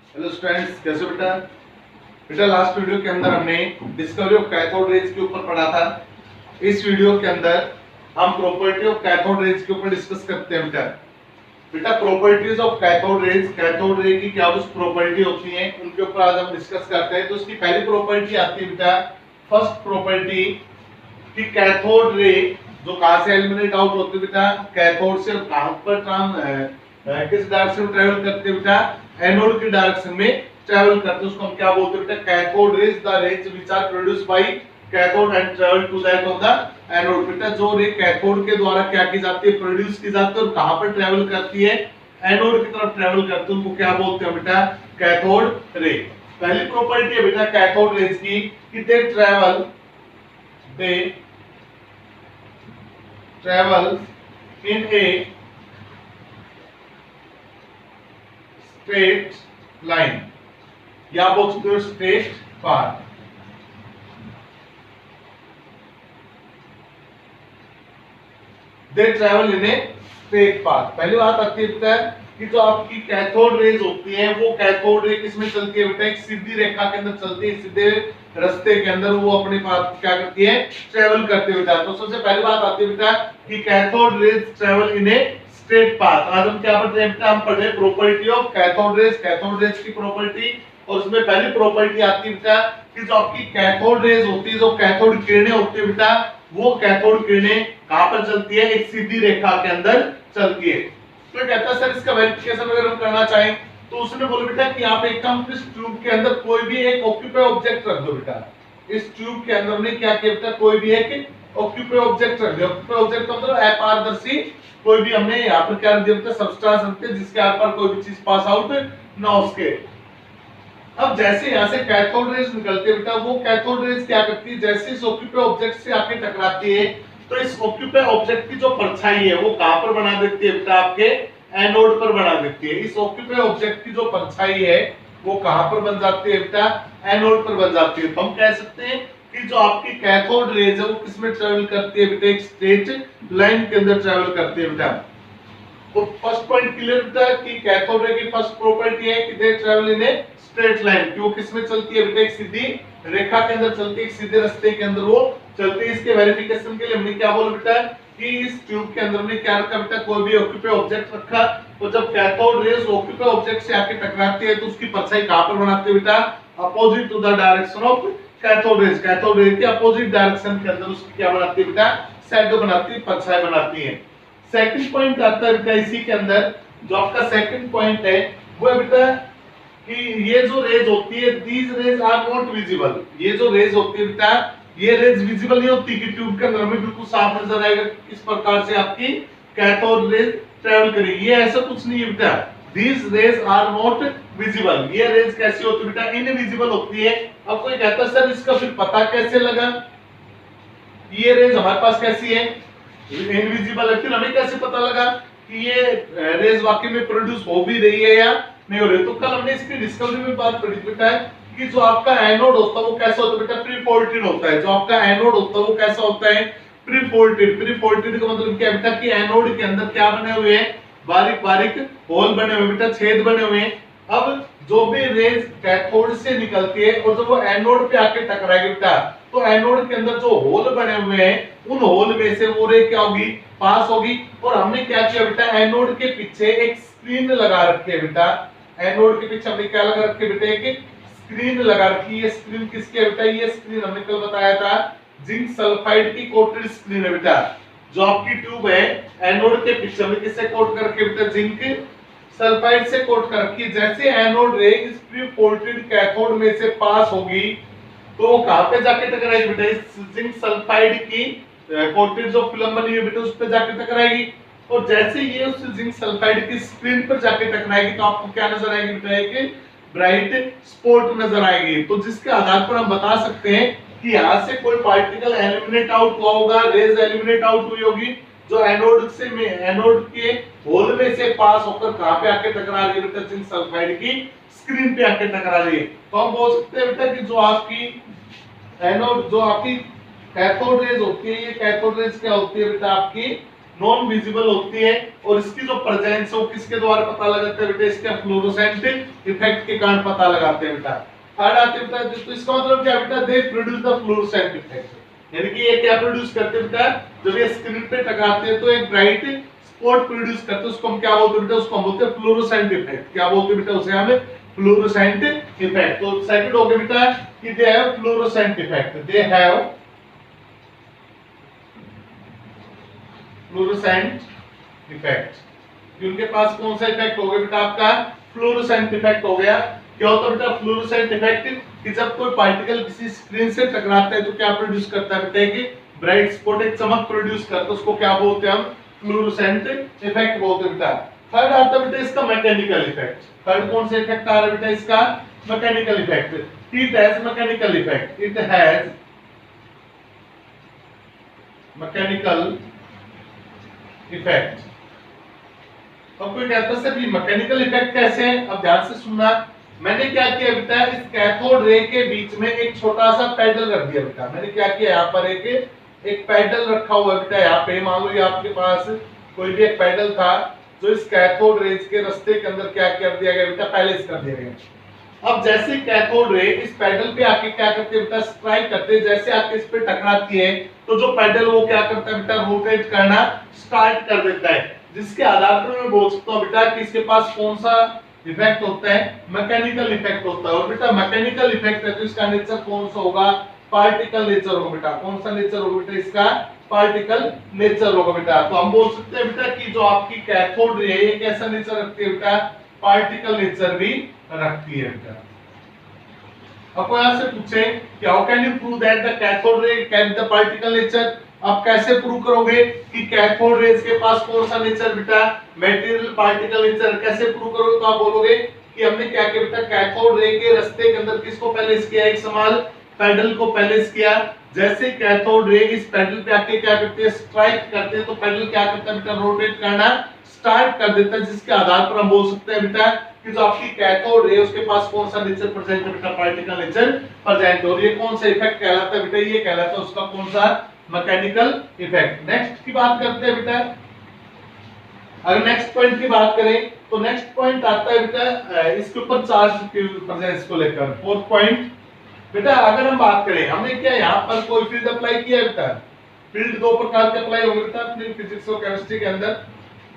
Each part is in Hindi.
हेलो स्टूडेंट्स, कैसे हो बेटा? बेटा लास्ट वीडियो के अंदर हमने डिस्कवरी ऑफ कैथोड रेज के ऊपर पढ़ा था। इस वीडियो के अंदर हम प्रॉपर्टी ऑफ कैथोड रेज के ऊपर डिस्कस करते हैं बेटा। बेटा properties of cathode rays, cathode ray की क्या कुछ प्रॉपर्टी होती हैं उनके ऊपर आज हम डिस्कस करते हैं। तो उसकी पहली प्रॉपर्टी आती है बेटा, फर्स्ट प्रॉपर्टी कि कैथोड रे जो कहां से एलिमिनेट आउट होती है बेटा, कैथोड से कहां पर किस डायरेक्शन में ट्रेवल करते हैं बेटा, एनोड की डायरेक्शन में ट्रेवल करते हैं। उसको हम क्या बोलते हैं बेटा, cathode rays, the rays which are produced by cathode and travel to that of the anode. बेटा जो रे कैथोड के द्वारा क्या की जाती है, प्रोड्यूस की जाती है और कहां पर ट्रेवल करती है, एनोड की तरफ ट्रेवल करती है, उनको क्या बोलते हैं बेटा, कैथोड रे। पहली प्रॉपर्टी है बेटा कैथोड रेज की कि they travel in a straight line, या बोल सकते हो straight path. They travel in a straight path. पहली बात आती है बेटा कि जो आपकी कैथोड रेज होती है वो कैथोड रे किसमें चलती है बेटा, एक सीधी रेखा के अंदर चलती है, सीधे रास्ते के अंदर वो अपने पाथ क्या करती है, ट्रेवल करते हुए जाती है। तो सबसे पहली बात आती है बेटा कि cathode rays travel in a straight path. आज हम क्या पढ़ रहे हैं बेटा, हम पढ़ रहे हैं property of cathode rays, cathode raise की प्रॉपर्टी। और उसमें पहली प्रॉपर्टी आती है बेटा कि जो आपकी कैथोड रेज होती है, जो कैथोड किरणें होती है बेटा, वो कैथोड किरणें कहां पर चलती है, एक सीधी रेखा के अंदर चलती है। तो कहता है सर इसका वेरिफिकेशन अगर हम करना चाहें तो उसने बोला बेटा कि आप एक काम, इस ट्यूब के अंदर कोई भी एक ऑक्यूपाई ऑब्जेक्ट रख दो बेटा। इस ट्यूब के अंदर हमने क्या किया बेटा, कोई भी एक ऑक्यूपाई ऑब्जेक्ट रख दिया। ऑक्यूपाई ऑब्जेक्ट का मतलब अपारदर्शी कोई भी, हमने यहाँ पर क्या रख दिया बेटा, सबस्टेंस रखते हैं जिसके आर पार कोई भी चीज पास आउट ना हो सके। अब जैसे यहाँ से कैथोड रेज निकलती है बेटा, वो कैथोड रेज क्या करती है, जैसे इस ऑक्यूपाई ऑब्जेक्ट से आके टकराती है तो इस ऑक्यूपाई ऑब्जेक्ट की जो परछाई है वो कहां पर बना देती है बेटा, आपके एनोड पर बना देती है। इस ऑक्यूपाई ऑब्जेक्ट की जो परछाई है वो कहां पर बन जाती है बेटा, एनोड पर बन जाती है। तो हम कह सकते हैं कि जो आपकी कैथोड रेज है वो किसमें ट्रेवल करती है बेटा, एक स्ट्रेट लाइन के अंदर ट्रेवल करती है बेटा। तो फर्स्ट पॉइंट क्लियर बेटा कि कैथोड रे की फर्स्ट प्रॉपर्टी है कि they travel in a straight line, कि वो किसमें चलती है बेटा, एक सीधी रेखा के अंदर चलती है, एक सीधे रास्ते के अंदर वो चलती है। इसके वेरिफिकेशन के लिए हमने क्या बोला बेटा कि इस ट्यूब के अंदर हमने क्या रखा बेटा, कोई भी ऑक्यूपाई ऑब्जेक्ट रखा। तो जब कैथोड रेज ऑक्यूपाई ऑब्जेक्ट से आके टकराती है तो उसकी परछाई कहां पर बनाती है बेटा, opposite to the direction of cathode rays. Cathode rays के अपोजिट डायरेक्शन के अंदर उसकी क्या बनाती है बेटा, शैडो बनाती है, परछाई बनाती है। सेकंड पॉइंट आता है बेटा इसी के अंदर, जो आपका सेकंड पॉइंट है वो है बेटा कि ये जो रेज होती है, these rays are not visible. ये जो रेज होती है बेटा, ये रेज विजिबल नहीं होती कि ट्यूब के अंदर हमें बिल्कुल साफ नजर आएगा किस प्रकार से आपकी कैथोड रेज ट्रेवल करेगी, ये ऐसा कुछ नहीं है बेटा। These rays are not visible. ये रेज कैसी होती है बेटा, इनविजिबल होती है। अब कोई कहता है सर इसका फिर पता कैसे लगा ये रेज हमारे पास कैसी है, इनविजिबल है, फिर हमें कैसे पता लगा कि ये रेज वाकई में प्रोड्यूस हो भी रही है या नहीं हो रही। तो कल हमने इसकी डिस्कवरी में बात करी बेटा कि जो आपका एनोड होता है वो कैसा होता है बेटा, प्रीफोल्टेड होता है। जो आपका एनोड होता है वो कैसा होता है, प्रीफोल्टेड। प्रीफोल्टेड का मतलब क्या बेटा कि एनोड के अंदर क्या बने हुए हैं, बारीक बारीक होल बने हुए बेटा, छेद बने हुए हैं। अब जो भी रेज कैथोड से निकलती है और जब वो एनोड पे आके टकराएगी बेटा, तो एनोड के अंदर जो होल बने हुए हैं उन होल में से वो रे क्या होगी, पास होगी। और हमने क्या किया बेटा, एनोड के पीछे एक स्क्रीन लगा रखी है बेटा। एनोड के पीछे हमने क्या लगा रखी है बेटा, एक स्क्रीन लगा रखी है। ये स्क्रीन किसकी है बेटा, ये स्क्रीन हमने कल बताया था जिंक सल्फाइड की कोटेड स्क्रीन है बेटा। जो आपकी ट्यूब है एनोड के पीछे हमने किससे कोट कर रखी है बेटा, जिंक सल्फाइड से कोट कर रखी है। जैसे एनोड रे इस प्रीफोल्टेड कैथोड में से पास होगी तो वो कहां पे जाके टकराएगी बेटा, इस जिंक सल्फाइड की कोटेड जो फिल्म बनी हुई बेटा उस पे जाके टकराएगी। और जैसे ये उस जिंक सल्फाइड की स्क्रीन पर जाके टकराएगी तो आपको क्या नजर आएगी बेटा, एक ब्राइट स्पॉट नजर आएगी। तो जिसके आधार पर हम बता सकते हैं कि यहाँ से कोई पार्टिकल एलिमिनेट आउट हुआ होगा, रेज एलिमिनेट आउट हुई होगी जो एनोड से में एनोड के होल में से पास होकर कहां पे आके टकरा रही है बेटा, जिंक सल्फाइड की स्क्रीन पे आके टकरा रही है। तो हम बोल सकते हैं बेटा कि जो आपकी एनोड, जो आपकी कैथोड रेज होती है, ये कैथोड रेज क्या होती है बेटा, आपकी नॉन विजिबल होती है और इसकी जो प्रेजेंस है वो किसके द्वारा पता लगाते हैं बेटा, इसके फ्लोरोसेंट इफेक्ट के कारण पता लगाते हैं बेटा। थर्ड आते बेटा, तो इसका मतलब क्या बेटा, they produce the fluorescent effect, यानी कि ये क्या प्रोड्यूस करते हैं बेटा, जब ये स्क्रीन पे टकराते हैं तो एक ब्राइट स्पॉट प्रोड्यूस करते हैं, उसको हम क्या बोलते हैं बेटा, उसको हम बोलते हैं फ्लोरोसेंट इफेक्ट। क्या बोलते हैं बेटा उसे, हमें फ्लोरोसेंट इफेक्ट। तो सेकंड हो गया बेटा कि they have fluorescent effect, they have fluorescent effect. उनके पास कौन सा इफेक्ट हो गया बेटा, आपका फ्लोरोसेंट इफेक्ट हो गया। क्या होता है बेटा फ्लोरोसेंट इफेक्ट, कि जब कोई पार्टिकल किसी स्क्रीन से टकराता है तो क्या प्रोड्यूस करता है बेटा, कि ब्राइट स्पॉट, एक चमक प्रोड्यूस करता है, उसको क्या बोलते हैं हम, फ्लोरोसेंट इफेक्ट बोलते हैं बेटा। थर्ड आता है बेटा इसका मैकेनिकल इफेक्ट। थर्ड कौन सा इफेक्ट आ रहा है बेटा, इसका mechanical effect. It has mechanical effect, it has mechanical effect. अब कोई कहता है सर ये मैकेनिकल इफेक्ट कैसे है, अब ध्यान से सुनना। मैंने क्या किया बेटा, इस कैथोड रे के बीच में एक छोटा सा पैडल रख दिया बेटा। मैंने क्या किया, यहाँ पर एक पैडल रखा हुआ है बेटा। यहाँ पे मान लो ये आपके पास कोई भी एक पैडल था जो इस कैथोड रेज के रास्ते के अंदर क्या कर दिया गया बेटा, पैलेस कर दिया गया। अब जैसे कैथोड रे इस पैडल पे आके क्या करते हैं बेटा, स्ट्राइक करते हैं, जैसे आके इस पे टकराती है तो जो पैडल वो क्या करता है बेटा, रोटेट करना स्टार्ट कर देता है, जिसके आधार पर मैं बोल सकता हूँ बेटा कि इसके पास कौन सा इफेक्ट होता है, मैकेनिकल इफेक्ट होता है। और बेटा मैकेनिकल इफेक्ट है तो इसका नेचर कौन सा होगा, पार्टिकल नेचर होगा बेटा। कौन सा नेचर होगा बेटा, इसका पार्टिकल नेचर होगा बेटा। तो हम बोल सकते हैं बेटा कि जो आपकी कैथोड रे है ये कैसा नेचर रखती है बेटा, पार्टिकल नेचर भी रखती है बेटा। अब कोई आपसे पूछे कि how can you prove that the cathode ray can the particle nature, आप कैसे प्रूव करोगे कि कैथोड रेज के पास कौन सा नेचर बेटा, मटेरियल पार्टिकल नेचर, कैसे प्रूव करोगे, तो आप बोलोगे कि हमने क्या किया बेटा, कैथोड रे के रास्ते के अंदर किसको प्लेस किया, एक समान पैडल को प्लेस किया। जैसे कैथोड रे इस पैडल पे आके क्या करते हैं, स्ट्राइक करते हैं, तो पैडल क्या करता है बेटा, रोटेट करना स्टार्ट कर देता है, जिसके आधार पर हम बोल सकते हैं बेटा कि जो आपकी कैथोड रे उसके पास कौन सा नेचर प्रेजेंट है बेटा, पार्टिकल नेचर प्रेजेंट। और ये कौन सा इफेक्ट कहलाता है बेटा, ये कहलाता है उसका कौन सा, मैकेनिकल इफेक्ट। नेक्स्ट की बात करते हैं बेटा, अगर नेक्स्ट पॉइंट की बात करें तो नेक्स्ट पॉइंट आता है बेटा इसके ऊपर चार्ज की प्रेजेंस को लेकर। फोर्थ पॉइंट बेटा, अगर हम बात करें, हमने क्या यहाँ पर कोई फील्ड अप्लाई किया बेटा, फील्ड दो प्रकार के अप्लाई होंगे बेटा अपनी फिजिक्स और केमिस्ट्री के अंदर,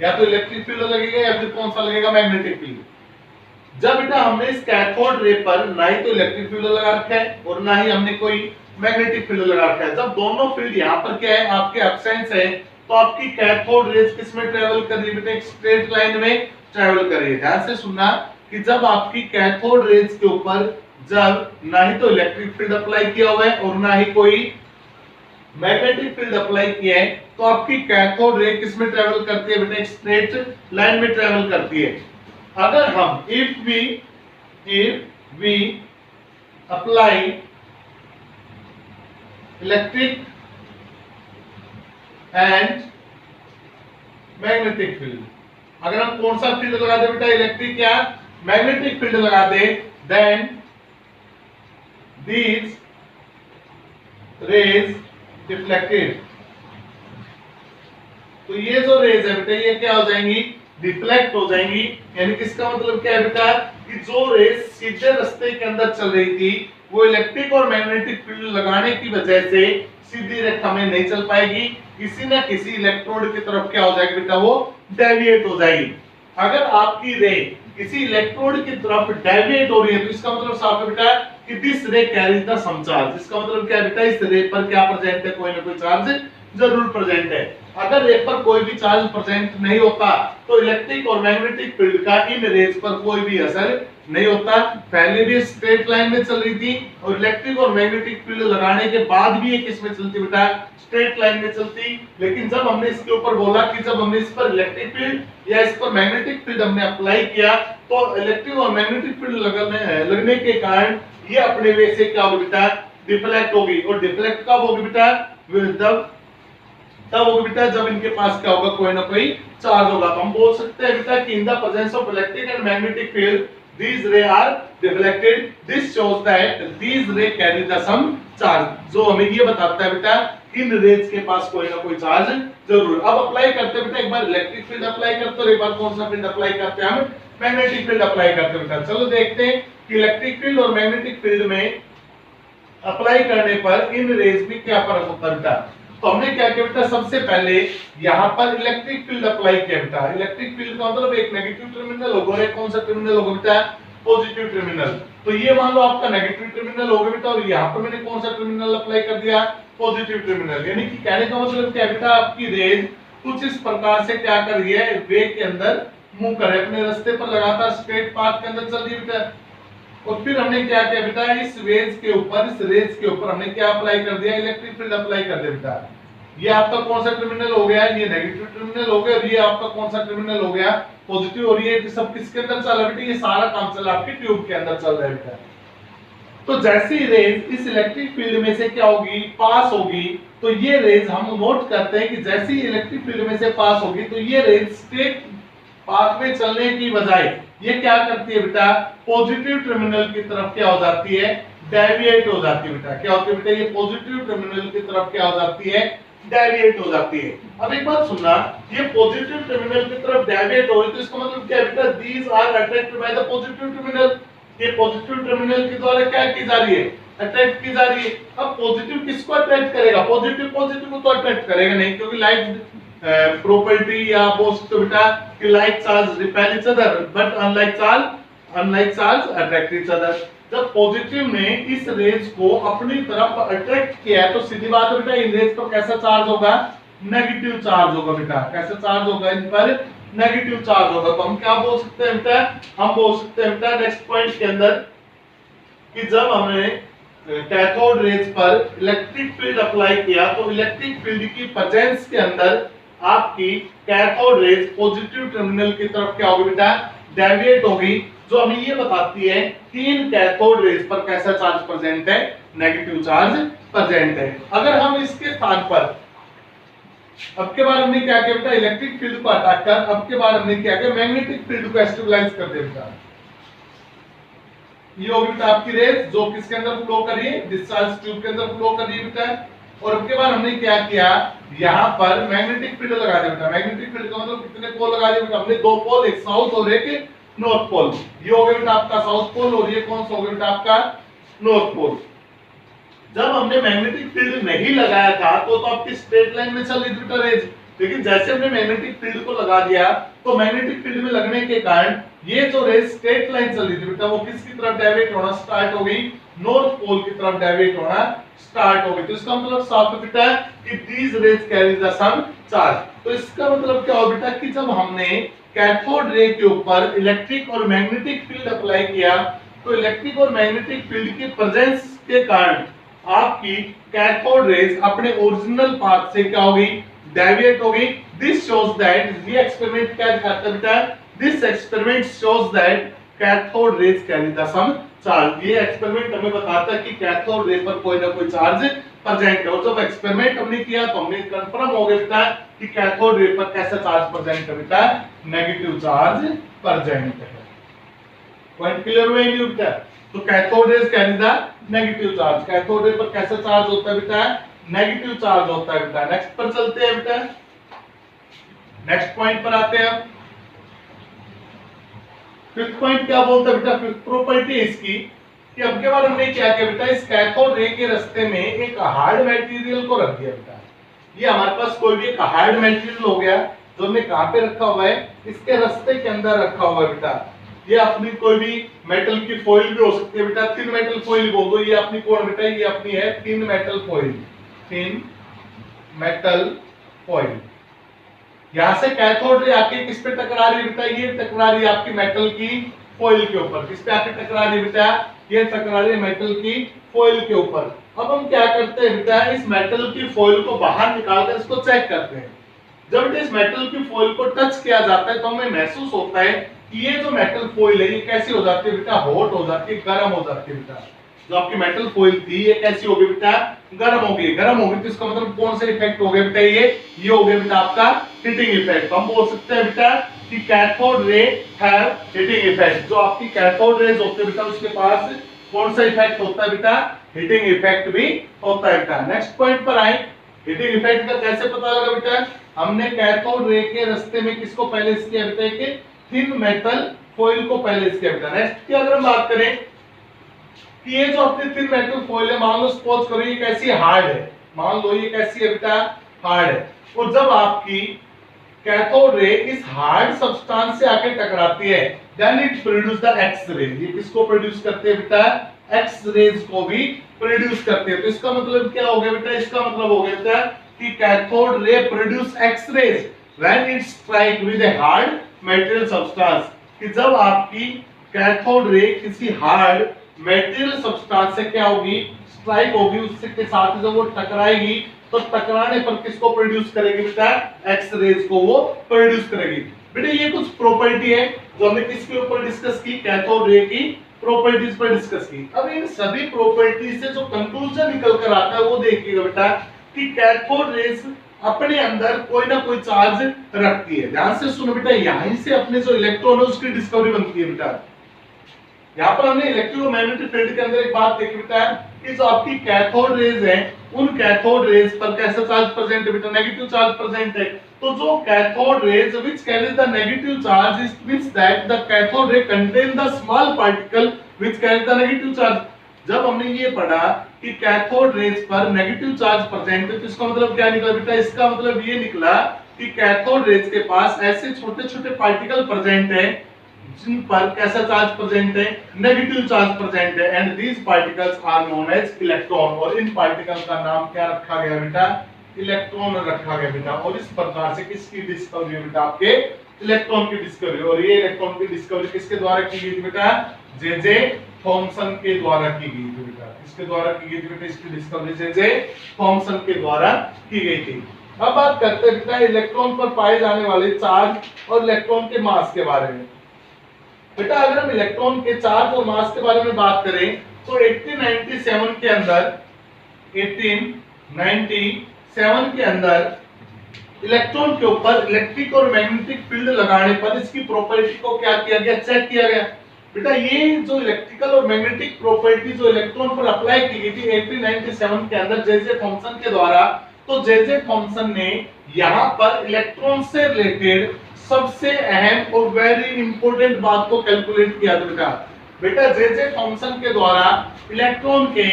या तो इलेक्ट्रिक फील्ड लगेगा या फिर कौन सा लगेगा, मैग्नेटिक फील्ड। जब बेटा हमने इस कैथोड रे पर ना ही तो इलेक्ट्रिक फील्ड लगा रखा है और ना ही हमने कोई मैग्नेटिक फील्ड लगा रखा है, जब दोनों फील्ड यहाँ पर क्या है आपके एब्सेंस है, तो आपकी कैथोड रेज किस में ट्रेवल कर रही है बेटा, एक स्ट्रेट लाइन में ट्रेवल कर रही है। ध्यान से सुनना कि जब आपकी कैथोड रेज के ऊपर जब ना ही तो इलेक्ट्रिक फील्ड अप्लाई किया हुआ है और ना ही कोई मैग्नेटिक फील्ड अप्लाई किया है, तो आपकी कैथोड रे किस में ट्रेवल करती है बेटा, एक स्ट्रेट लाइन में ट्रेवल करती है। अगर हम if we apply electric and magnetic field, अगर हम कौन सा फील्ड लगा दे बेटा, इलेक्ट्रिक या मैग्नेटिक फील्ड लगा दे, देन these rays deflected, तो ये जो रेज है बेटा ये क्या हो जाएंगी, डिफ्लेक्ट हो जाएंगी। यानी किसका मतलब क्या है बेटा, कि जो रेज सीधे रास्ते के अंदर चल रही थी वो इलेक्ट्रिक और मैग्नेटिक फील्ड लगाने की वजह से सीधी रेखा में नहीं चल पाएगी, किसी ना किसी इलेक्ट्रोड की तरफ क्या हो जाएगी बेटा, वो डेविएट हो जाएगी। अगर आपकी रे किसी इलेक्ट्रोड की तरफ डेविएट हो रही है तो इसका मतलब साफ है बेटा कि दिस रे कैरीज द सम चार्ज। इसका मतलब क्या है बेटा, इस रे पर क्या प्रेजेंट है, कोई ना कोई चार्ज जरूर प्रेजेंट है। अगर रे पर कोई भी चार्ज प्रेजेंट नहीं होता तो इलेक्ट्रिक और मैग्नेटिक फील्ड का इन रेज पर कोई भी असर नहीं होता। पहले भी स्ट्रेट लाइन में चल रही थी और इलेक्ट्रिक और मैग्नेटिक फील्ड लगाने के बाद भी ये किस में चलती बेटा, स्ट्रेट लाइन में चलती। लेकिन जब हमने इसके ऊपर बोला कि जब हमने इस पर इलेक्ट्रिक फील्ड या इस पर मैग्नेटिक फील्ड हमने अप्लाई किया तो इलेक्ट्रिक और मैग्नेटिक फील्ड लगने के कारण ये अपने वे से क्या होगी बेटा, डिफ्लेक्ट होगी। और डिफ्लेक्ट कब होगी बेटा, तब होगी बेटा जब इनके पास क्या होगा, कोई ना कोई चार्ज होगा। तो हम बोल सकते हैं बेटा कि in the presence of electric and magnetic field these ray are deflected, this shows that these ray carry the some charge, जो हमें ये बताता है बेटा इन रेज के पास कोई ना कोई चार्ज जरूर। अब अप्लाई करते बेटा, एक बार इलेक्ट्रिक फील्ड अप्लाई करते और एक बार कौन सा फील्ड अप्लाई करते हैं, हम मैग्नेटिक फील्ड अप्लाई करते बेटा। चलो देखते हैं कि इलेक्ट्रिक फील्ड और मैग्नेटिक फील्ड में अप्लाई करने पर इन रेज में क्या फर्क होता है बेटा। तो हमने क्या किया बेटा, सबसे पहले यहाँ पर इलेक्ट्रिक फील्ड अप्लाई किया बेटा। इलेक्ट्रिक फील्ड का मतलब एक नेगेटिव टर्मिनल होगा और एक कौन सा टर्मिनल होगा बेटा, पॉजिटिव टर्मिनल। तो ये मान लो आपका नेगेटिव टर्मिनल होगा बेटा और यहाँ पर मैंने कौन सा टर्मिनल अप्लाई कर दिया, पॉजिटिव टर्मिनल। यानी कि कहने का मतलब क्या बेटा, आपकी रेज कुछ इस प्रकार से क्या कर रही है, वे के अंदर मूव कर रही है, अपने रास्ते पर लगातार स्ट्रेट पाथ के अंदर चल रही है बेटा। और फिर हमने क्या किया बेटा, इस रेज के ऊपर, इस रेज के ऊपर हमने क्या अप्लाई कर दिया, इलेक्ट्रिक फील्ड अप्लाई कर दिया बेटा। ये आपका कौन सा टर्मिनल हो गया, ये नेगेटिव टर्मिनल हो गया और ये आपका कौन सा टर्मिनल हो गया, पॉजिटिव। और ये सब किसके अंदर चल रहा है बेटा, ये सारा काम चल रहा है आपकी ट्यूब के अंदर चल रहा है बेटा। तो जैसे ही रेज इस इलेक्ट्रिक फील्ड में से क्या होगी, पास होगी, तो ये रेज हम नोट करते हैं कि जैसे ही इलेक्ट्रिक फील्ड में से पास होगी तो ये रेज स्ट्रेट पाथ में चलने की बजाय ये क्या करती है बेटा, पॉजिटिव टर्मिनल की तरफ क्या हो जाती है, डेविएट हो जाती है बेटा। क्या होती है बेटा, ये पॉजिटिव टर्मिनल की तरफ क्या हो जाती है, डेविएट हो जाती है। अब एक बात सुनना, ये पॉजिटिव टर्मिनल की तरफ डेविएट हो रही, तो इसका मतलब क्या है बेटा, these are attracted by the positive terminal. ये पॉजिटिव टर्मिनल के द्वारा क्या की जा रही है, अट्रैक्ट की जा रही है। अब पॉजिटिव किसको अट्रैक्ट करेगा, पॉजिटिव पॉजिटिव को तो अट्रैक्ट करेगा नहीं, क्योंकि लाइक प्रॉपर्टी या बोल सकते हो बेटा कि like charge repel each other but unlike charge attract each other. जब पॉजिटिव ने इस रेज को अपनी तरफ अट्रैक्ट किया है तो सीधी बात है बेटा, इन रेज पर कैसा चार्ज होगा, नेगेटिव चार्ज होगा बेटा। कैसा चार्ज होगा, इन पर नेगेटिव चार्ज होगा। तो हम क्या बोल सकते हैं बेटा, हम बोल सकते हैं बेटा नेक्स्ट पॉइंट के अंदर कि जब हमने कैथोड रेज पर इलेक्ट्रिक फील्ड अप्लाई किया तो इलेक्ट्रिक फील्ड की प्रेजेंस के अंदर आपकी कैथोड रेज पॉजिटिव टर्मिनल की तरफ क्या होगी बेटा, डेविएट होगी, जो हमें ये बताती है कि इन कैथोड रेज पर कैसा चार्ज प्रेजेंट है, नेगेटिव चार्ज प्रेजेंट है। अगर हम इसके स्थान पर अब के बार हमने क्या किया बेटा, इलेक्ट्रिक फील्ड को हटाकर अब के बार हमने क्या किया, मैग्नेटिक फील्ड को स्टेबलाइज कर दिया बेटा। ये होगी बेटा आपकी रेज जो किसके अंदर फ्लो कर रही है, डिस्चार्ज ट्यूब के अंदर फ्लो कर रही है बेटा। और अब के बाद हमने क्या किया, यहाँ पर मैग्नेटिक फील्ड लगा दिया बेटा। मैग्नेटिक फील्ड का मतलब कितने पोल लगा दिए बेटा, हमने दो पोल, एक साउथ और एक नॉर्थ पोल। ये हो गया बेटा आपका साउथ पोल और ये कौन सा हो गया बेटा आपका नॉर्थ पोल। जब हमने मैग्नेटिक फील्ड नहीं लगाया था तो आपकी स्ट्रेट लाइन में चल रही थी बेटा रेज, लेकिन जैसे हमने मैग्नेटिक फील्ड को लगा दिया तो मैग्नेटिक फील्ड में लगने के कारण ये जो रेज स्ट्रेट लाइन चल रही थी बेटा वो किसकी तरफ डेविएट होना स्टार्ट हो गई, नॉर्थ पोल की तरफ डेविएट होना स्टार्ट हो गई। तो इसका मतलब साफ बेटा कि these rays carry the some charge. तो इसका मतलब क्या हो बेटा कि जब हमने कैथोड रे के ऊपर इलेक्ट्रिक और मैग्नेटिक फील्ड अप्लाई किया तो इलेक्ट्रिक और मैग्नेटिक फील्ड की प्रेजेंस के कारण आपकी कैथोड रेज अपने ओरिजिनल पाथ से क्या होगी, डेविएट होगी। दिस शोज दैट, ये एक्सपेरिमेंट क्या दिखाता है बेटा, this experiment shows that cathode rays carry the some charge. ये एक्सपेरिमेंट हमें बताता है कि कैथोड रे पर कोई ना कोई चार्ज प्रेजेंट है। और जब एक्सपेरिमेंट हमने किया तो हमने कंफर्म हो गया बेटा कि कैथोड रे पर कैसा चार्ज प्रेजेंट है बेटा, नेगेटिव चार्ज प्रेजेंट है। पॉइंट क्लियर हुआ नहीं बेटा। तो cathode rays carry the negative charge, cathode ray पर कैसा चार्ज होता है बेटा, नेगेटिव चार्ज होता है बेटा। नेक्स्ट पर चलते हैं बेटा, नेक्स्ट पॉइंट पर आते हैं। फिफ्थ पॉइंट क्या बोलता है बेटा, फिफ्थ प्रॉपर्टी इसकी कि अब के बाद हमने क्या किया बेटा, इस कैथोड रे के रास्ते में एक हार्ड मटेरियल को रख दिया बेटा। ये हमारे पास कोई भी एक हार्ड मटेरियल हो गया जो हमने कहां पे रखा हुआ है, इसके रास्ते के अंदर रखा हुआ है बेटा। ये अपनी कोई भी मेटल की फॉइल भी हो सकती है बेटा, थिन मेटल फॉइल बोल दो। ये अपनी कौन बेटा, ये अपनी है thin metal foil, thin metal foil. यहां से कैथोड रे आके किस पे टकरा रही है बेटा, ये टकरा रही है आपकी मेटल की फॉइल के ऊपर। किस पे आके टकरा रही है बेटा, ये टकरा रही है मेटल की फॉइल के ऊपर। अब हम क्या करते हैं बेटा, इस मेटल की फॉइल को बाहर निकालकर इसको चेक करते हैं। जब इस मेटल की फॉइल को टच किया जाता है तो हमें महसूस होता है कि ये जो मेटल फॉइल है ये कैसी हो जाती है बेटा, हॉट हो जाती है, गर्म हो जाती है बेटा। जो आपकी मेटल फॉइल थी ये कैसी हो गई बेटा, गर्म हो गई। गर्म हो गई तो इसका मतलब कौन सा इफेक्ट हो गया बेटा, ये हो गया बेटा आपका हीटिंग इफेक्ट। हम बोल सकते हैं बेटा कि कैथोड रे हैव हीटिंग इफेक्ट। जो आपकी कैथोड रेज होते हैं बेटा उसके पास कौन सा इफेक्ट होता है बेटा, हीटिंग इफेक्ट भी होता है बेटा। नेक्स्ट पॉइंट पर आए हीटिंग इफेक्ट का कैसे पता लगा बेटा? हमने कैथोड रे के रास्ते में किसको पहले किया बेटा? कि थिन मेटल फॉइल को पहले किया बेटा। नेक्स्ट की अगर हम बात करें कि ये जो अपनी थिन मेटल फॉइल है, मान लो सपोज करो ये कैसी हार्ड है, मान लो ये कैसी है बेटा? हार्ड है। और जब आपकी कैथोड रे इस हार्ड सब्सटेंस से आके टकराती है, then it produce the X ray. ये किसको प्रोड्यूस करते हैं बेटा? एक्स रेज को भी प्रोड्यूस करते हैं। तो इसका मतलब क्या हो गया बेटा? इसका मतलब हो गया बेटा कि cathode ray produce X rays when it strike with a hard material substance. कि जब आपकी कैथोड रे किसी हार्ड मेटेरियल सब्सटेंस से क्या होगी? स्ट्राइक होगी, उससे के साथ जब वो टकराएगी तो टकराने पर किसको प्रोड्यूस करेगी बेटा? एक्स रेज को वो प्रोड्यूस करेगी। बेटा ये कुछ प्रॉपर्टी है जो हमने किसके ऊपर डिस्कस की? कैथोड रे की प्रॉपर्टीज पर डिस्कस की। अब इन सभी प्रॉपर्टीज से जो कंक्लूजन निकल कर आता है वो देखिएगा बेटा कि कैथोड रेज अपने अंदर कोई ना कोई चार्ज रखती है। ध्यान से सुनो बेटा, यहीं से अपने जो इलेक्ट्रॉन है उसकी डिस्कवरी बनती है बेटा। यहाँ पर हमने इलेक्ट्रोमैग्नेटिक फील्ड के अंदर एक बात देखी बेटा कि जो आपकी कैथोड रेज है उन कैथोड रेज पर कैसा चार्ज प्रेजेंट है बेटा? नेगेटिव चार्ज प्रेजेंट है। तो जो cathode rays which carries the negative charge it means that the cathode ray contain the small particle which carries the negative charge. जब हमने ये पढ़ा कि कैथोड रेज पर नेगेटिव चार्ज प्रेजेंट है तो इसका मतलब क्या निकला बेटा? इसका मतलब ये निकला कि कैथोड रेज के पास ऐसे छोटे-छोटे पार्टिकल प्रेजेंट है जिन पर कैसा चार्ज प्रेजेंट है? नेगेटिव चार्ज प्रेजेंट है। And these particles are known as electron. और इन पार्टिकल का नाम क्या रखा गया बेटा? इलेक्ट्रॉन रखा गया बेटा। और इस प्रकार से किसकी डिस्कवरी बेटा? आपके इलेक्ट्रॉन की डिस्कवरी। और ये इलेक्ट्रॉन की डिस्कवरी किसके द्वारा की गई थी बेटा? जे थॉमसन के द्वारा की गई थी बेटा। किसके द्वारा की गई थी बेटा? इसकी डिस्कवरी जे थॉमसन के द्वारा की गई थी। अब बात करते हैं बेटा इलेक्ट्रॉन पर पाए जाने वाले चार्ज और इलेक्ट्रॉन के मास के बारे में। बेटा अगर हम इलेक्ट्रॉन के चार्ज और मास के बारे में बात करें तो 1897 के अंदर इलेक्ट्रॉन के ऊपर इलेक्ट्रिक और मैग्नेटिक फील्ड लगाने पर इसकी प्रॉपर्टी को क्या किया गया? चेक किया गया। बेटा ये जो इलेक्ट्रिकल और मैग्नेटिक प्रॉपर्टी जो इलेक्ट्रॉन पर अप्लाई की गई थी 1897 के अंदर जे थॉमसन के द्वारा, तो जे थॉमसन ने यहाँ पर इलेक्ट्रॉन से रिलेटेड सबसे अहम और वेरी इंपॉर्टेंट बात को कैलकुलेट किया था बेटा। बेटा जे थॉमसन के द्वारा इलेक्ट्रॉन के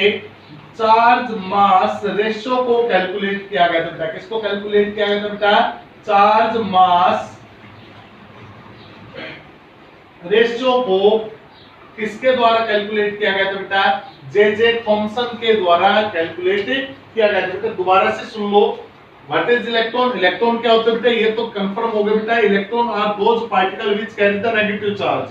चार्ज मास रेशियो को कैलकुलेट किया गया था बेटा। किसको कैलकुलेट किया गया था बेटा? चार्ज मास रेशियो को किसके द्वारा कैलकुलेट किया गया था बेटा? जे थॉमसन के द्वारा कैलकुलेट किया गया था बेटा। दोबारा से सुन लो, व्हाट इज इलेक्ट्रॉन? इलेक्ट्रॉन क्या होता है बेटा? ये तो कंफर्म हो गया बेटा। Electron are those particle which carry the negative charge.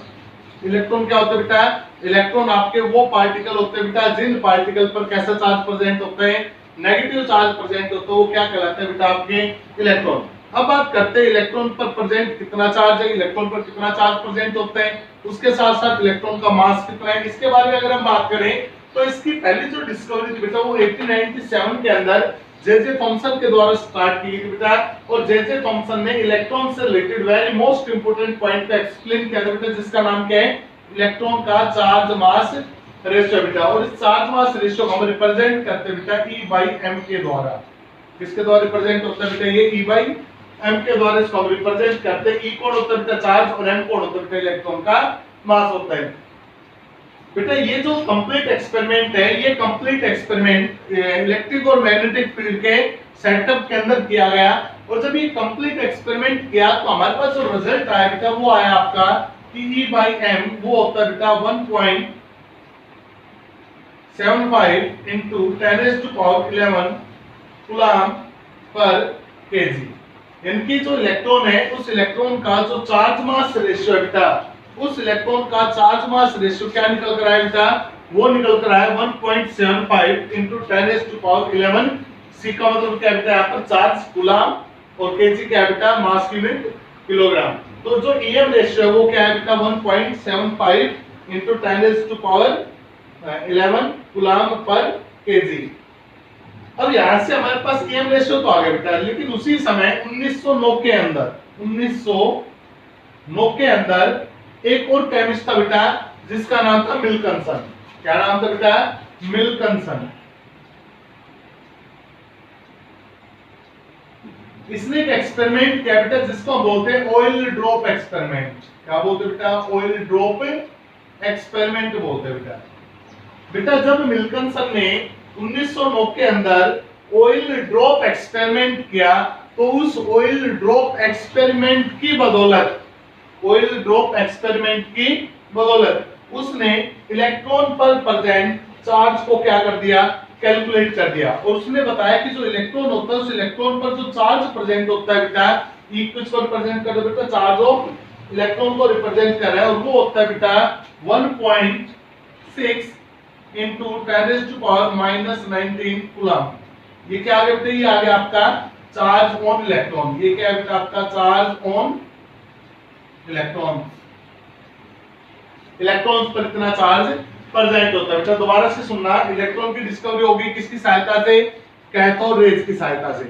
Electron क्या होता है बेटा? इलेक्ट्रॉन आपके वो पार्टिकल होते हैं बेटा जिन पार्टिकल पर कैसा चार्ज प्रेजेंट होता है? नेगेटिव चार्ज प्रेजेंट होता है। वो क्या कहलाते हैं बेटा? आपके इलेक्ट्रॉन। अब बात करते हैं इलेक्ट्रॉन पर प्रेजेंट कितना चार्ज है, इलेक्ट्रॉन पर कितना चार्ज प्रेजेंट होता है, उसके साथ साथ इलेक्ट्रॉन का मास कितना है। इसके बारे में अगर हम बात करें तो इसकी पहली जो डिस्कवरी थी बेटा वो 1897 के अंदर जे थॉमसन के द्वारा स्टार्ट की गई बेटा। और जे थॉमसन ने इलेक्ट्रॉन से related very most important point को एक्सप्लेन किया था बेटा, जिसका नाम क्या है? इलेक्ट्रॉन का चार्ज मास रेशियो बेटा। और इस चार्ज मास रेशियो को हम रिप्रेजेंट करते हैं बेटा E/m के द्वारा। किसके द्वारा रिप्रेजेंट होता है बेटा? ये E/m के द्वारा इसको हम रिप्रेजेंट करते हैं। E कोड होता है बेटा चार्ज और m कोड होता है बेटा इलेक्ट्रॉन का मास होता है बेटा। ये जो कंप्लीट एक्सपेरिमेंट है, ये कंप्लीट एक्सपेरिमेंट इलेक्ट्रिक और मैग्नेटिक फील्ड के सेटअप के अंदर किया गया। और जब ये कंप्लीट एक्सपेरिमेंट किया तो हमारे पास जो रिजल्ट आया बेटा वो आया आपका कि E/m वो होता है बेटा 1.75 into 10⁻11 कूलम पर kg। इनकी जो इलेक्ट्रॉन है उस इलेक्ट्रॉन का जो चार्ज मास रेशियो है बेटा, उस इलेक्ट्रॉन का चार्ज मास रेशियो क्या निकल कर आया बेटा? वो निकल कर आया 1.75 into 10⁻11। सी का मतलब क्या बेटा? यहाँ पर चार्ज कूलम और केजी क्या बेटा? Mass unit kilogram. तो जो ईएम रेशियो है वो क्या है बेटा? 1.75 into 10⁻11 कूलम पर केजी। अब यहां से हमारे पास ईएम रेशियो तो आ गया बेटा, लेकिन उसी समय 1909 के अंदर एक और केमिस्ट था बेटा जिसका नाम था मिल्कनसन। क्या नाम था बेटा? मिल्कनसन। इसने एक एक्सपेरिमेंट किया बेटा जिसको हम बोलते हैं ऑयल ड्रॉप एक्सपेरिमेंट। क्या बोलते हैं बेटा? ऑयल ड्रॉप एक्सपेरिमेंट बोलते हैं बेटा। बेटा जब मिल्किंसन ने 1909 के अंदर ऑयल ड्रॉप एक्सपेरिमेंट किया तो उस ऑयल ड्रॉप एक्सपेरिमेंट की बदौलत, ऑयल ड्रॉप एक्सपेरिमेंट की बदौलत उसने इलेक्ट्रॉन पर प्रेजेंट चार्ज को क्या कर दिया? कैलकुलेट कर दिया। और उसने बताया कि जो इलेक्ट्रॉन होता है उस इलेक्ट्रॉन पर जो चार्ज प्रेजेंट होता है बेटा, ई को रिप्रेजेंट कर दो बेटा, चार्ज ऑफ इलेक्ट्रॉन को रिप्रेजेंट कर रहा है और वो होता है बेटा 1.6 into 10⁻⁻19 कूलम। ये क्या आ गया बेटा? ये आ गया आपका चार्ज ऑन इलेक्ट्रॉन। ये क्या है बेटा? आपका चार्ज ऑन इलेक्ट्रॉन। इलेक्ट्रॉन्स पर इतना चार्ज प्रेजेंट होता है बेटा। दोबारा से सुनना, इलेक्ट्रॉन की डिस्कवरी होगी किसकी सहायता से? कैथोड रेज की सहायता से।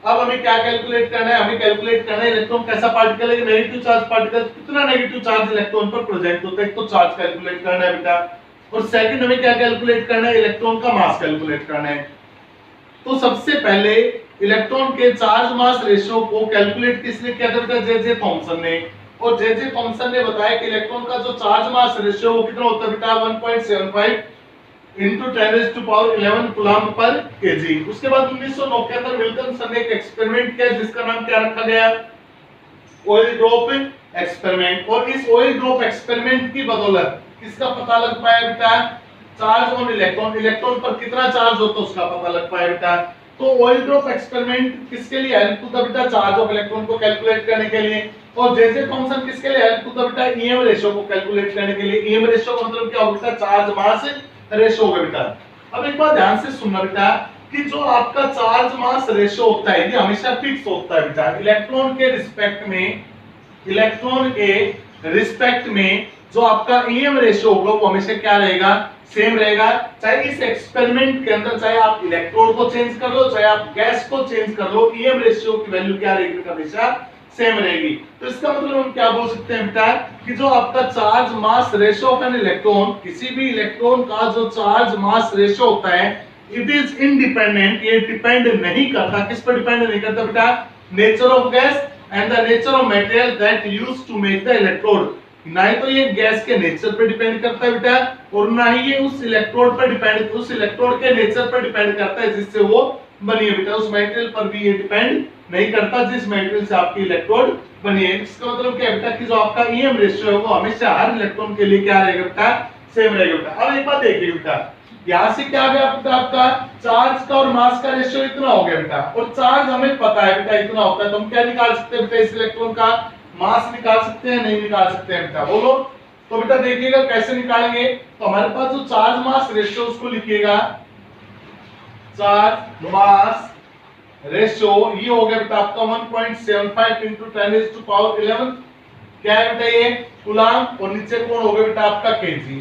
अब हमें क्या कैलकुलेट करना है? हमें कैलकुलेट करना है इलेक्ट्रॉन कैसा पार्टिकल है, नेगेटिव चार्ज पार्टिकल, कितना नेगेटिव चार्ज इलेक्ट्रॉन पर प्रेजेंट होता है, तो चार्ज कैलकुलेट करना है बेटा। और सेकंड हमें क्या कैलकुलेट करना है? इलेक्ट्रॉन का मास कैलकुलेट करना है। तो सबसे पहले इलेक्ट्रॉन के चार्ज मास रेशियो को कैलकुलेट किसने किया था बेटा? जे थॉमसन ने। और जे थॉमसन ने बताया कि इलेक्ट्रॉन का जो चार्ज मास रेशियो वो कितना होता है बेटा? 1.75 into 10⁻11 कूलम पर केजी। उसके बाद 1909 के अंदर मिल्किंसन ने एक एक्सपेरिमेंट किया जिसका नाम क्या रखा गया? Oil drop experiment. और इस ऑयल ड्रॉप एक्सपेरिमेंट की बदौलत किसका पता लग पाया बेटा? चार्ज ऑन इलेक्ट्रॉन, इलेक्ट्रॉन पर कितना चार्ज होता है उसका पता लग पाया बेटा। तो ऑयल ड्रॉप एक्सपेरिमेंट किसके लिए हेल्प टू द बेटा? चार्ज ऑफ इलेक्ट्रॉन को कैलकुलेट करने के लिए। और जे थॉमसन किसके लिए हेल्प टू द बेटा? ईएम रेशियो को कैलकुलेट करने के लिए। ईएम रेशियो का मतलब क्या होगा बेटा? चार्ज मास रेशियो होगा बेटा। अब एक बात ध्यान से सुनना बेटा कि जो आपका चार्ज मास रेशियो होता है ये हमेशा फिक्स होता है बेटा। इलेक्ट्रॉन के रिस्पेक्ट में, इलेक्ट्रॉन के रिस्पेक्ट में जो आपका ईएम रेशियो होगा वो हमेशा क्या रहेगा? सेम रहेगा। चाहे इस एक्सपेरिमेंट के अंदर चाहे आप इलेक्ट्रोड को चेंज कर लो, चाहे आप गैस को चेंज कर लो, ईएम रेशियो की वैल्यू क्या रहेगी? हमेशा सेम रहेगी। तो इसका मतलब हम क्या बोल सकते हैं बेटा कि जो आपका charge mass ratio of an electron, किसी भी इलेक्ट्रॉन का जो चार्ज मास रेशियो होता है, इट इज इंडिपेंडेंट। ये डिपेंड नहीं करता, किस पर डिपेंड नहीं करता बेटा? Nature of gas and the nature of material that used to make the electrode. ना ही तो ये गैस के नेचर पर डिपेंड करता है बेटा और ना ही ये उस इलेक्ट्रोड पर डिपेंड, उस इलेक्ट्रोड के नेचर पर डिपेंड करता है जिससे वो बनी है बेटा। उस मटेरियल पर भी ये डिपेंड नहीं करता जिस मटेरियल से आपकी इलेक्ट्रोड बनी है। इसका मतलब क्या है बेटा कि जो आपका ईएम रेशियो है वो हमेशा हर इलेक्ट्रॉन के लिए क्या रहेगा बेटा? सेम रहेगा बेटा। अब एक बात देखिए बेटा, यहां से क्या आ गया आपका चार्ज का और मास का रेशियो इतना हो गया बेटा। और चार्ज हमें पता है बेटा इतना होता है, तो हम क्या निकाल सकते हैं बेटा? इस इलेक्ट्रॉन का मास निकाल सकते हैं, नहीं निकाल सकते हैं बेटा? बोलो। तो बेटा देखिएगा कैसे निकालेंगे। तो हमारे पास जो चार्ज मास रेशियो उसको लिखिएगा चार्ज मास रेशियो, ये हो गया बेटा आपका 1.75 into 10⁻11 क्या है बेटा? ये कूलम। और नीचे कौन हो गया बेटा? आपका केजी।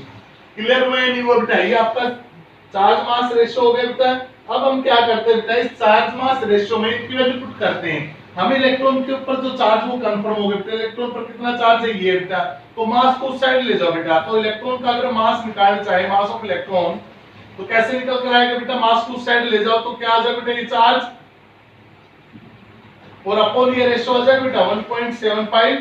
क्लियर हुआ नहीं हुआ बेटा? ये आपका चार्ज मास रेशियो हो गया बेटा। अब हम क्या करते हैं बेटा? इस चार्ज मास रेशियो में इनकी वैल्यू पुट करते हैं। हमें इलेक्ट्रॉन के ऊपर जो चार्ज वो कंफर्म हो गया बेटा। इलेक्ट्रॉन पर कितना चार्ज है? ये बेटा। तो मास को उस साइड ले जाओ बेटा। तो इलेक्ट्रॉन का अगर मास निकालना चाहे, मास ऑफ इलेक्ट्रॉन, तो कैसे निकल कर आएगा बेटा? मास को उस साइड ले जाओ तो क्या आ जाएगा बेटा? ये चार्ज और अपॉन ये रेशियो आ जाएगा बेटा 1.75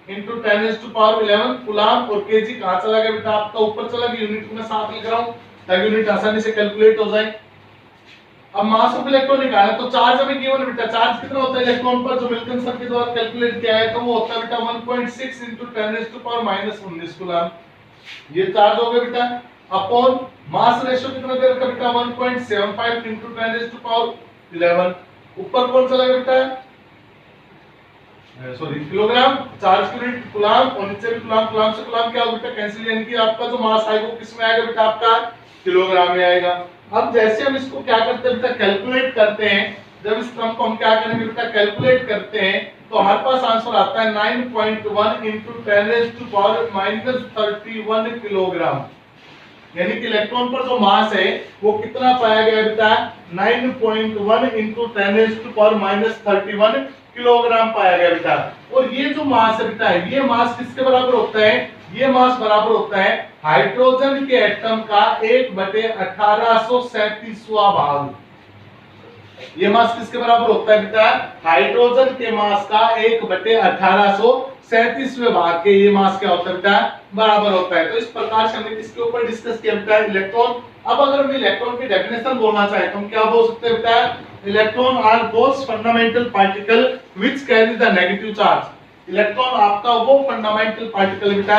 into 10⁻11 कूलम। और केजी कहां चला गया बेटा? आपका ऊपर चला गया। यूनिट में साथ लिख रहा हूं ताकि यूनिट आसानी से कैलकुलेट हो जाए। अब मास ऑफ इलेक्ट्रॉन निकालना, तो चार्ज हमें गिवन बेटा। चार्ज कितना होता है इलेक्ट्रॉन पर जो मिल्किंसन के द्वारा कैलकुलेट किया है? तो वो होता है बेटा 1.6 into 10⁻−19 कूलम। ये चार्ज हो गया बेटा। अपॉन मास रेशियो कितना दे रखा बेटा? 1.75 into 10⁻11। ऊपर कौन चला गया बेटा? Sorry kilogram. चार्ज की यूनिट कूलम और नीचे भी कूलम। कूलम से कूलम क्या होगा बेटा? कैंसिल, यानी कि आपका जो मास आएगा वो किस में आएगा बेटा? आपका किलोग्राम में आएगा। अब जैसे हम इसको क्या करते हैं बेटा? कैलकुलेट करते हैं। जब इस टर्म को हम क्या करेंगे बेटा? कैलकुलेट करते हैं तो हमारे पास आंसर आता है 9.1 into 10⁻31 किलोग्राम। यानी कि इलेक्ट्रॉन पर जो मास है वो कितना पाया गया बेटा? 9.1 into 10⁻31 किलोग्राम पाया गया बेटा। और ये जो मास है बेटा, ये मास किसके बराबर होता है? ये मास बराबर होता है हाइड्रोजन के एटम का 1/1837वां भाग। ये मास किसके बराबर होता है बेटा? हाइड्रोजन के मास का 1/1837वें भाग के ये मास क्या होता है बेटा? बराबर होता है। तो इस प्रकार से हमने किसके ऊपर डिस्कस किया बेटा? इलेक्ट्रॉन। अब अगर हम इलेक्ट्रॉन की डेफिनेशन बोलना चाहे तो हम क्या बोल सकते हैं बेटा? Electron are those fundamental particle which carry the negative charge. Electron आपका वो फंडामेंटल पार्टिकल बेटा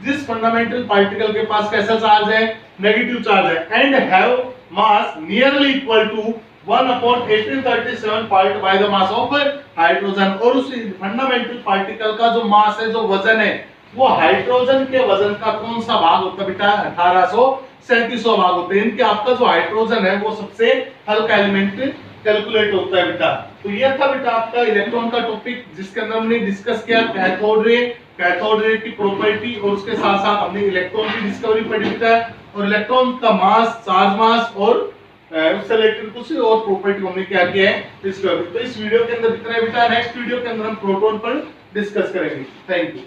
जिस फंडामेंटल पार्टिकल के पास कैसा चार्ज है? नेगेटिव चार्ज है। And have mass nearly equal to 1/1837 part by the mass of hydrogen. और उस फंडामेंटल पार्टिकल का जो मास है, जो वजन है, वो हाइड्रोजन के वजन का कौन सा भाग होता है बेटा? 1837वां भाग होता है। इनके आपका जो हाइड्रोजन है वो सबसे हल्का एलिमेंट कैलकुलेट होता है बेटा। तो ये था बेटा आपका इलेक्ट्रॉन का टॉपिक, जिसके अंदर हमने डिस्कस किया कैथोड रे की प्रॉपर्टी, और उसके साथ साथ हमने इलेक्ट्रॉन की डिस्कवरी पढ़ी बेटा, और इलेक्ट्रॉन का मास, चार्ज मास और उससे रिलेटेड कुछ और प्रॉपर्टी हमने क्या किया है डिस्कवरी। तो इस वीडियो के अंदर इतना है बेटा। नेक्स्ट वीडियो के अंदर हम प्रोटॉन पर डिस्कस करेंगे। Thank you.